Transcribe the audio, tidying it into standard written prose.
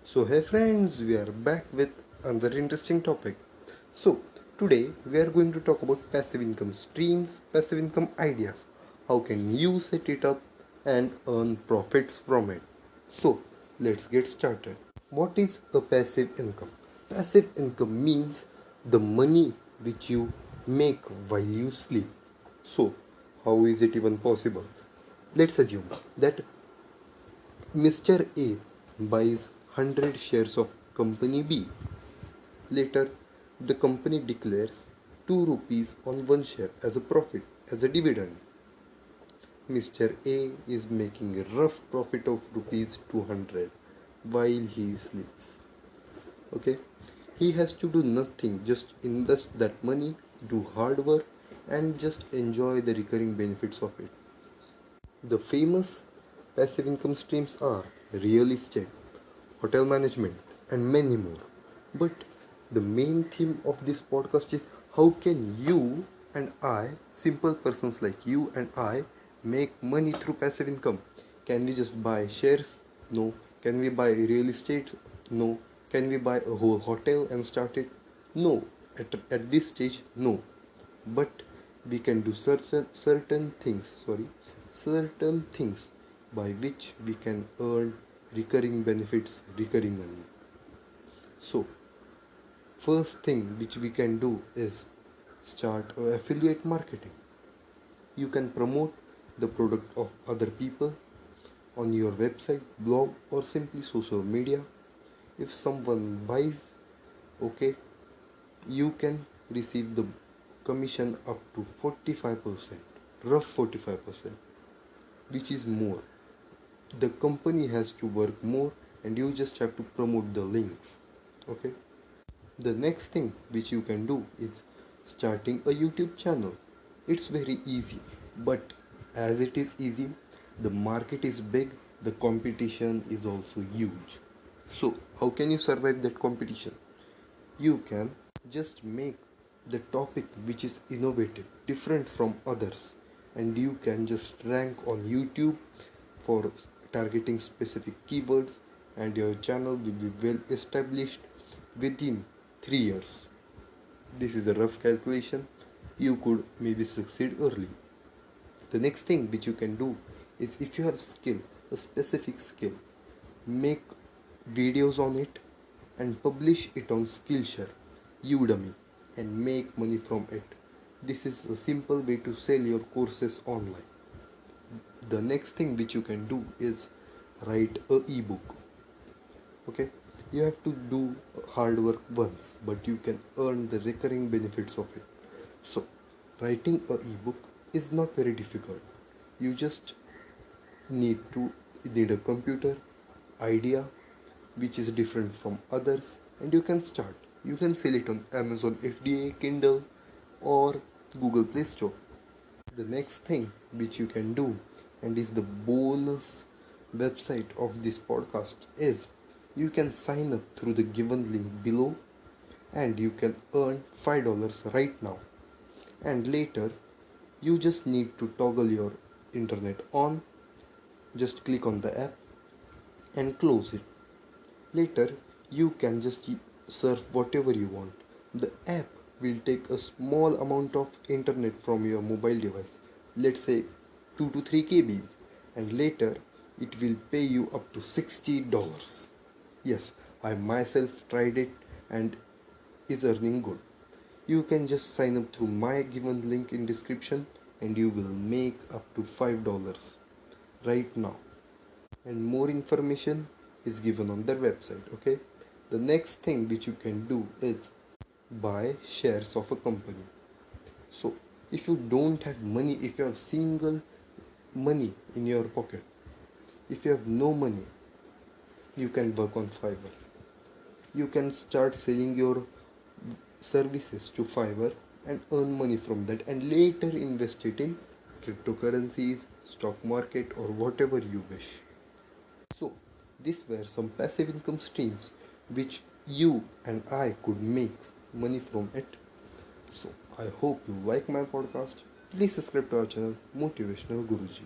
So hey friends, we are back with another interesting topic. So today we are going to talk about passive income streams, passive income ideas. How can you set it up and earn profits from it? So let's get started. What is a passive income? Passive income means the money which you make while you sleep. So how is it even possible? Let's assume that Mr. A buys 100 shares of company B. Later, the company declares 2 rupees on one share as a profit, as a dividend. Mr. A is making a rough profit of rupees 200 while he sleeps. Okay? He has to do nothing, just invest that money, do hard work, and just enjoy the recurring benefits of it. The famous passive income streams are real estate, hotel management, and many more. But the main theme of this podcast is how can you and I, simple persons like you and I, make money through passive income? Can we just buy shares? No. Can we buy real estate? No. Can we buy a whole hotel and start it? No. At this stage, no. But we can do certain things by which we can earn recurring benefits, recurring money. So first thing which we can do is start affiliate marketing. You can promote the product of other people on your website, blog, or simply social media. If someone buys, okay, you can receive the commission up to 45%, rough 45%, which is more. The company has to work more and you just have to promote the links. Okay. The next thing which you can do is starting a YouTube channel. It's very easy, but as it is easy, the market is big, the competition is also huge. So how can you survive that competition? You can just make the topic which is innovative, different from others, and you can just rank on YouTube for targeting specific keywords, and your channel will be well established within 3 years. This is a rough calculation. You could maybe succeed early. The next thing which you can do is, if you have skill, a specific skill, make videos on it and publish it on Skillshare, Udemy, and make money from it. This is a simple way to sell your courses online. The next thing which you can do is write a ebook. Okay, you have to do hard work once, but you can earn the recurring benefits of it. So writing a ebook is not very difficult. You just need a computer, idea which is different from others, and you can start. You can sell it on Amazon FBA, Kindle, or Google Play Store. The next thing which you can do, and is the bonus website of this podcast, is you can sign up through the given link below and you can earn $5 right now. And later, you just need to toggle your internet on, just click on the app and close it. Later, you can just surf whatever you want. The app will take a small amount of internet from your mobile device, let's say 2 to 3 kbs, and later it will pay you up to $60. Yes, I myself tried it and is earning good. You can just sign up through my given link in description and you will make up to $5 right now. And more information is given on their website. Okay, the next thing which you can do is buy shares of a company. So if you don't have money, if you have single money in your pocket, if you have no money, you can work on Fiverr. You can start selling your services to Fiverr and earn money from that, and later invest it in cryptocurrencies, stock market, or whatever you wish. So these were some passive income streams which you and I could make money from it. So I hope you like my podcast. Please subscribe to our channel, Motivational Guruji.